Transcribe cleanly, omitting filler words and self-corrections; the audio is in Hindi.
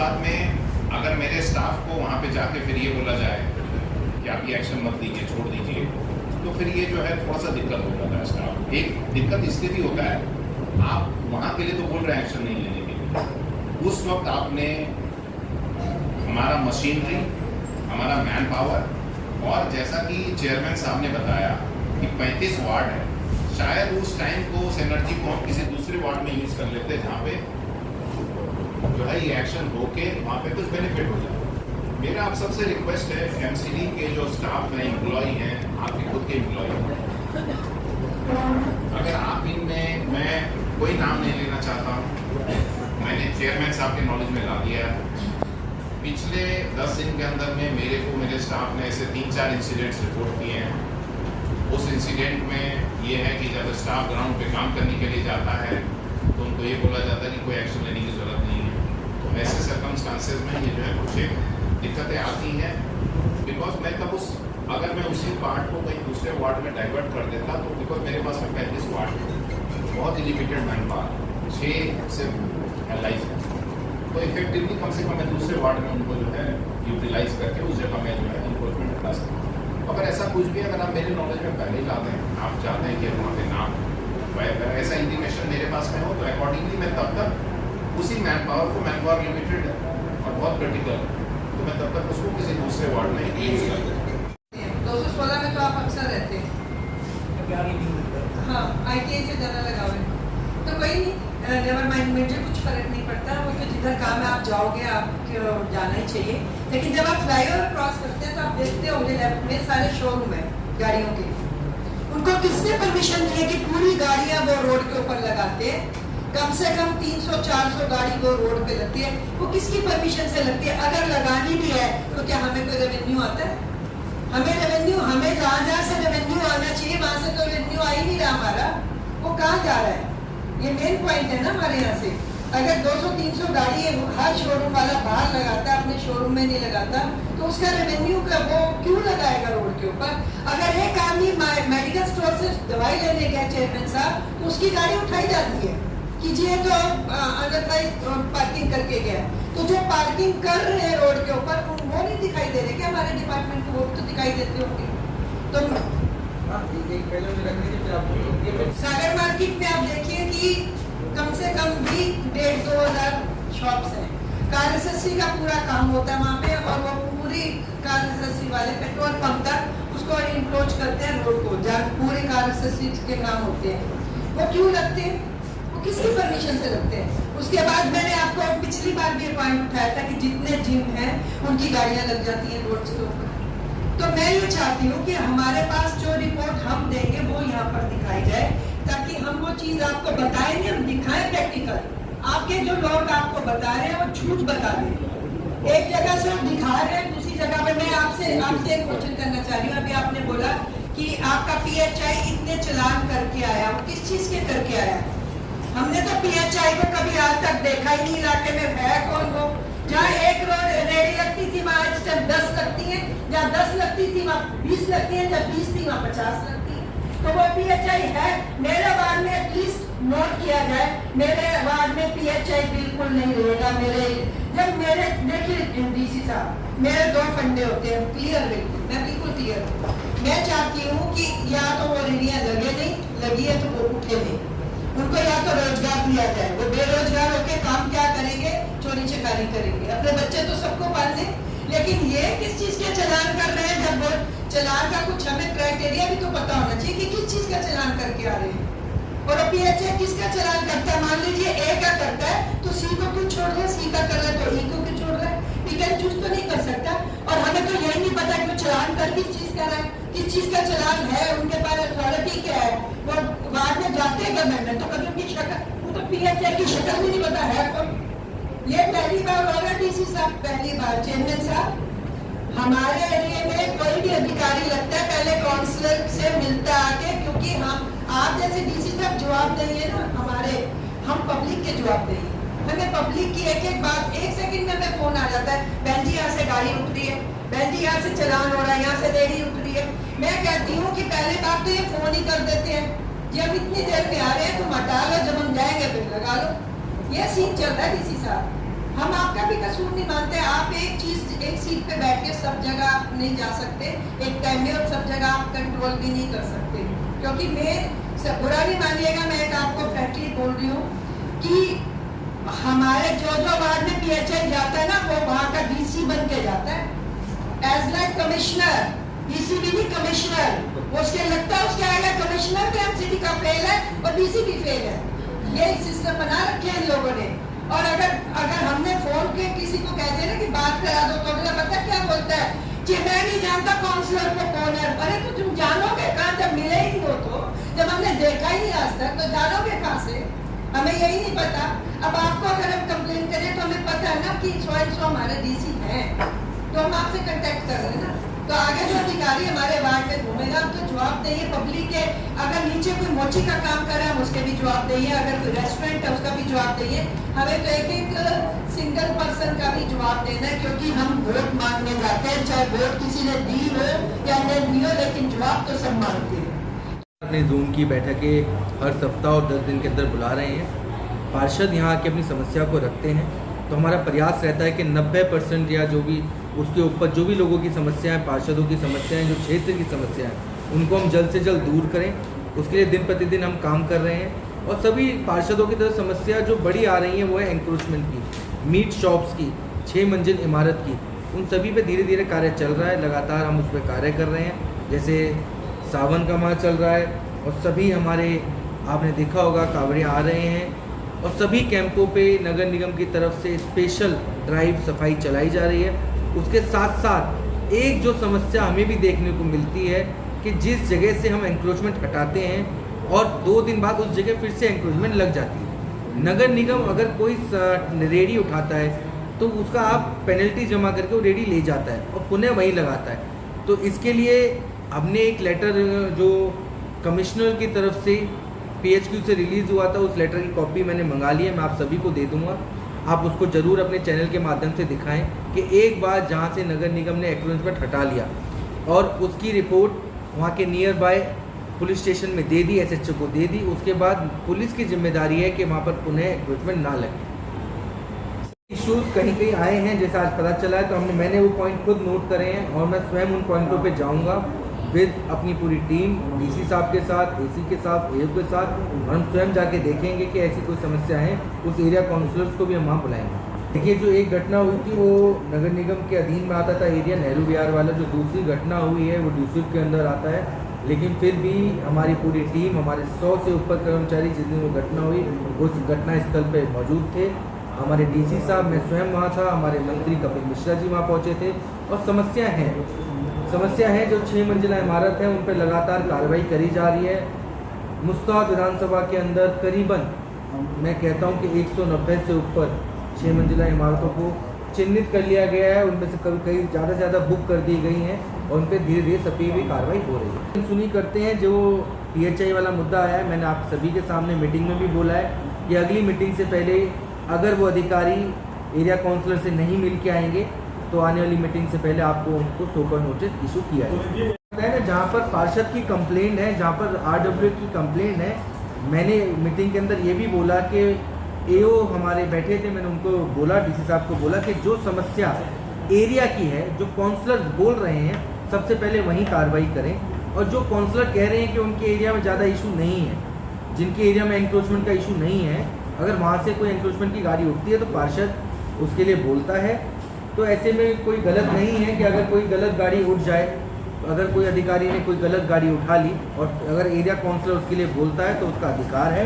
बाद में अगर मेरे स्टाफ को वहाँ पे जाके फिर ये बोला जाए कि आप ये एक्शन मत लीजिए, छोड़ दीजिए, तो फिर ये जो है थोड़ा सा दिक्कत हो जाता है स्टाफ। एक दिक्कत इसलिए भी होता है, आप वहाँ के लिए तो बोल रहे हैं एक्शन नहीं लेने के लिए, उस वक्त आपने हमारा मशीनरी, हमारा मैन पावर, और जैसा कि चेयरमैन साहब ने बताया कि 35 वार्ड है, शायद उस टाइम को उस एनर्जी को हम किसी दूसरे वार्ड में यूज़ कर लेते जहाँ पे जो है ये एक्शन होके वहाँ पे कुछ बेनिफिट हो जाए। मेरा आप सबसे रिक्वेस्ट है, एमसीडी के जो स्टाफ हैं, एम्प्लॉय हैं, आपके खुद के एम्प्लॉय हैं, अगर आप इनमें, मैं कोई नाम नहीं लेना चाहता हूँ, मैंने चेयरमैन साहब के नॉलेज में ला दिया है। पिछले 10 दिन के अंदर में मेरे को मेरे स्टाफ ने ऐसे 3-4 इंसिडेंट्स रिपोर्ट किए हैं। उस इंसिडेंट में ये है कि जब स्टाफ ग्राउंड पे काम करने के लिए जाता है तो उनको ये बोला जाता है कि कोई एक्शन लेने की ज़रूरत नहीं है। तो ऐसे सर्कमस्टांसेस में ये जो है कुछ दिक्कतें आती हैं, बिकॉज मैं तब अगर मैं उसी पार्ट को कहीं दूसरे वार्ड में डाइवर्ट कर देता तो बिकॉज मेरे पास में 35 वार्ड बहुत ही लिमिटेड मैन पावर, 6 से एलाइज है, तो इफेक्टिवली कम से कम मैं दूसरे वार्ड में उनको जो है यूटिलाइज करके उस जगह में जो है इन्फोर्समेंट करा सकता हूँ। अगर ऐसा कुछ भी अगर आप मेरे नॉलेज में पहले ही लाते हैं, आप चाहते हैं कि वहाँ पे नाम ऐसा इंटीमेशन मेरे पास में हो, तो अकॉर्डिंगली मैं तब तक उसी मैन पावर को, मैन पावर लिमिटेड और बहुत क्रिटिकल, तो मैं तब तक उसको किसी दूसरे वार्ड में यूज कर देता हूँ। 216 में तो आप अक्सर रहते हैं, हाँ, ITA से ज़्यादा लगा हुआ है, तो कोई नहीं, नेवर माइंड, मुझे कुछ फर्क नहीं पड़ता, वो तो जिधर काम है आप जाओगे, आपको जाना ही चाहिए। लेकिन जब आप फ्लाईओवर क्रॉस करते हैं तो आप देखते होंगे लेफ्ट में सारे शोरूम है गाड़ियों के, उनको किसने परमिशन दी है कि पूरी गाड़ियां वो रोड के ऊपर लगाते हैं? कम से कम 300-400 गाड़ी वो रोड पे लगती है, वो किसकी परमिशन से लगती है? अगर लगानी भी है तो क्या हमें कोई रेवेन्यू आता है? हमें जहाँ से रेवेन्यू आना चाहिए वहां से तो रेवेन्यू आ ही नहीं रहा हमारा, वो कहाँ जा रहा है? ये मेन पॉइंट है ना हमारे यहाँ से। अगर 200-300 गाड़ी हर शोरूम वाला बाहर लगाता है, अपने शोरूम में नहीं लगाता, तो उसका रेवेन्यू का वो क्यों लगाएगा रोड के ऊपर? अगर एक आदमी मेडिकल स्टोर से दवाई लेने गया चेयरमैन साहब, तो उसकी गाड़ी उठाई जाती है कि जी तो अनऑथराइज्ड पार्किंग करके गया। तो जो पार्किंग कर रहे हैं रोड के ऊपर, वो नहीं दिखाई दे रहे क्या हमारे डिपार्टमेंट को? वो तो दिखाई देते होंगे। तो सागर मार्केट में आप देखिए कि कम से कम भी 1,500-2,000 शॉप्स हैं। कार एसएससी का पूरा काम होता है वहाँ पे, और वो पूरी कार एसएससी वाले पेट्रोल पंप तक उसको इंक्लोज करते हैं रोड को, जहाँ पूरे कार एसएससी के काम होते हैं। वो क्यों लगते हैं? वो किसकी परमिशन से लगते हैं? उसके बाद मैंने आपको पिछली बार भी पॉइंट उठाया था कि जितने जिम हैं उनकी गाड़ियाँ लग जाती हैं रोड के ऊपर। तो मैं ये चाहती हूँ कि हमारे पास जो रिपोर्ट हम देंगे वो यहाँ पर दिखाई जाए, ताकि हम वो चीज आपको बताएंगे, हम दिखाएं प्रैक्टिकल। आपके जो लोग आपको बता रहे हैं वो झूठ बता रहे हैं, एक जगह से वो दिखा रहे हैं, दूसरी जगह पे। मैं आपसे एक क्वेश्चन करना चाह रही हूँ। अभी आपने बोला कि आपका PHI इतने चलान करके आया, वो किस चीज के करके आया? हमने तो PHI को कभी आज तक देखा ही नहीं इलाके में है कौन वो? जहाँ एक रेडी लगती थी वहाँ इस टाइम 10 लगती है, जहाँ 10 लगती थी वहाँ 20 लगती है, जहाँ 20 थी वहाँ 50 लगती है। तो वो PHI है। मेरे वार्ड में एटलीस्ट नोट किया जाए, मेरे वार्ड में PHI बिल्कुल नहीं रहेगा। जब मेरे देखिए DC साहब, मेरे 2 फंडे होते हैं, क्लियर, बिल्कुल मैं बिल्कुल क्लियर हूँ। मैं चाहती हूँ कि या तो वो रेडियाँ लगे नहीं, लगी है तो वो उठे नहीं, उनको या तो रोजगार दिया जाए। वो बेरोजगार होके काम क्या करेंगे? चोरी चकारी करेंगे, अपने बच्चे तो सबको पाल लें। लेकिन ये किस चीज के चलान कर रहे हैं? जब वो चलान का कुछ हमें क्राइटेरिया भी तो पता होना चाहिए कि किस चीज का चलान करके आ रहे हैं। और PHI किसका चलान करता है? मान लीजिए A का करता है तो C को क्यों छोड़ रहे हैं? C का कर रहा है तो E को क्यों छोड़ रहा है? पिक एंड चूज तो नहीं कर सकता। और हमें तो यही नहीं पता कि चलान कर किस चीज का रहा है, किस चीज का चलान है, उनके पास अथॉरिटी क्या है। वो वार्ड में जाते हैं गवर्नमेंट, तो कभी उनकी शक्ल, वो तो PHI की शक्ल भी नहीं पता है कौन। ये पहली बार होगा DC साहब, पहली बार। चेयरमैन साहब, हमारे एरिया में कोई भी अधिकारी लगता है पहले काउंसलर से मिलता आके, क्योंकि हम आप जैसे DC साहब जवाब देंगे ना हमारे, हम पब्लिक के जवाब देंगे। हमें पब्लिक की एक बात 1 सेकंड में हमें फोन आ जाता है, बहन जी यहाँ से गाड़ी उठ रही है, बहन जी यहाँ से चलान हो रहा है, यहाँ से रेडी उठ रही है। मैं कहती हूँ कि पहले बात तो ये फोन ही कर देते हैं, जी हम इतनी देर में आ रहे हैं, तुम हटा लो, जब हम जाएंगे फिर लगा लो। ये सीन चल रहा है DC साहब। हम आपका भी कसूर नहीं मानते। आप एक सीट पे बैठ के सब जगह आप नहीं जा सकते, एक टाइम में और सब जगह आप कंट्रोल भी नहीं कर सकते। क्योंकि मैं सब बुरा नहीं मानिएगा, मैं एक आपको फ्रैंकली बोल रही हूँ कि हमारे जो वार्ड में PHI जाता है ना, वो वहाँ का DC बन के जाता है एज लाइक कमिश्नर, DC भी नहीं कमिश्नर। उसके लगता है उसके आएगा कमिश्नर भी MCD का फेल है और DC भी फेल है। ये सिस्टम बना रखे हैं इन लोगों ने। और अगर हमने फोन के किसी को कहते हैं ना कि बात करा दो, तो अगला पता क्या बोलता है कि मैं नहीं जानता काउंसलर को कौन है। अरे तो तुम जानोगे कहाँ, जब मिले ही नहीं हो तो, जब हमने देखा ही नहीं आज तक, तो जानोगे कहाँ से? हमें यही नहीं पता। अब आपको अगर हम कंप्लेन करें तो हमें पता है ना कि सो हमारे DC हैं, तो हम आपसे कांटेक्ट कर रहे हैं ना। तो आगे जो अधिकारी हमारे वार्ड में घूमेगा, हम तो जवाब देंगे पब्लिक के। अगर नीचे कोई मोची का काम कर रहा है हम उसके भी जवाब देंगे, अगर कोई रेस्टोरेंट है उसका भी जवाब देंगे। हमें तो एक सिंगल पर्सन का भी जवाब देना है, क्योंकि हम वोट मांगने जाते हैं, चाहे वोट किसी ने दी हो या नहीं दी हो, लेकिन जवाब तो सब मांगते हैं। अपने जूम की बैठकें हर सप्ताह और 10 दिन के अंदर बुला रहे हैं। पार्षद यहाँ आके अपनी समस्या को रखते हैं, तो हमारा प्रयास रहता है कि 90% या जो भी उसके ऊपर जो भी लोगों की समस्याएं, पार्षदों की समस्याएं, जो क्षेत्र की समस्याएं, उनको हम जल्द से जल्द दूर करें। उसके लिए दिन प्रतिदिन हम काम कर रहे हैं। और सभी पार्षदों की तरफ समस्या जो बड़ी आ रही है वो है एंक्रोचमेंट की, मीट शॉप्स की, 6 मंजिल इमारत की। उन सभी पे धीरे धीरे कार्य चल रहा है, लगातार हम उस पर कार्य कर रहे हैं। जैसे सावन का माह चल रहा है और सभी हमारे, आपने देखा होगा, कांवड़िया आ रहे हैं और सभी कैंपों पे नगर निगम की तरफ से स्पेशल ड्राइव सफाई चलाई जा रही है। उसके साथ साथ एक जो समस्या हमें भी देखने को मिलती है कि जिस जगह से हम एंक्रोचमेंट हटाते हैं और 2 दिन बाद उस जगह फिर से एंक्रोचमेंट लग जाती है। नगर निगम अगर कोई रेडी उठाता है तो उसका आप पेनल्टी जमा करके वो रेडी ले जाता है और पुनः वही लगाता है। तो इसके लिए हमने एक लेटर जो कमिश्नर की तरफ से PHQ से रिलीज़ हुआ था, उस लेटर की कॉपी मैंने मंगा ली है, मैं आप सभी को दे दूंगा। आप उसको ज़रूर अपने चैनल के माध्यम से दिखाएं कि एक बार जहां से नगर निगम ने एंक्रोचमेंट हटा लिया और उसकी रिपोर्ट वहां के नियर बाय पुलिस स्टेशन में दे दी, SHO को दे दी, उसके बाद पुलिस की जिम्मेदारी है कि वहाँ पर पुनः एंक्रोचमेंट ना लगे। इश्यूज़ कहीं कहीं आए हैं, जैसे आज पता चला है, तो मैंने वो पॉइंट खुद नोट करे हैं और मैं स्वयं उन पॉइंटों पर जाऊँगा विद अपनी पूरी टीम, DC साहब के साथ, AC के साथ, AO के साथ, और हम स्वयं जाके देखेंगे कि ऐसी कोई समस्या है। उस एरिया काउंसलर्स को भी हम वहाँ बुलाएंगे। देखिए, जो एक घटना हुई थी वो नगर निगम के अधीन में आता था एरिया नेहरू विहार वाला। जो दूसरी घटना हुई है वो DCP के अंदर आता है, लेकिन फिर भी हमारी पूरी टीम, हमारे 100 से ऊपर कर्मचारी जिस दिन वो घटना हुई उस घटना स्थल पर मौजूद थे। हमारे DC साहब, मैं स्वयं वहाँ था, हमारे मंत्री कपिल मिश्रा जी वहाँ पहुँचे थे। और समस्या है जो 6 मंजिला इमारत है उन पर लगातार कार्रवाई करी जा रही है। मुस्ताद विधानसभा के अंदर करीबन, मैं कहता हूं कि 190 से ऊपर 6 मंजिला इमारतों को चिन्हित कर लिया गया है। उनमें से कई ज़्यादा से ज़्यादा बुक कर दी गई हैं और उन पर धीरे धीरे सभी भी कार्रवाई हो रही है। सुनी करते हैं जो PHI वाला मुद्दा आया है, मैंने आप सभी के सामने मीटिंग में भी बोला है कि अगली मीटिंग से पहले अगर वो अधिकारी एरिया काउंसलर से नहीं मिल के आएंगे तो आने वाली मीटिंग से पहले आपको उनको सोपर नोटिस इशू किया है। जहाँ पर पार्षद की कंप्लेंट है, जहाँ पर RW की कंप्लेंट है, मैंने मीटिंग के अंदर ये भी बोला कि AO हमारे बैठे थे, मैंने उनको बोला, DC साहब को बोला कि जो समस्या एरिया की है, जो काउंसलर बोल रहे हैं, सबसे पहले वहीं कार्रवाई करें। और जो काउंसलर कह रहे हैं कि उनके एरिया में ज़्यादा इशू नहीं है, जिनके एरिया में एंक्रोचमेंट का इशू नहीं है, अगर वहाँ से कोई एंक्रोचमेंट की गाड़ी उठती है तो पार्षद उसके लिए बोलता है। तो ऐसे में कोई गलत नहीं है कि अगर कोई गलत गाड़ी उठ जाए, अगर कोई अधिकारी ने कोई गलत गाड़ी उठा ली और अगर एरिया काउंसलर उसके लिए बोलता है तो उसका अधिकार है।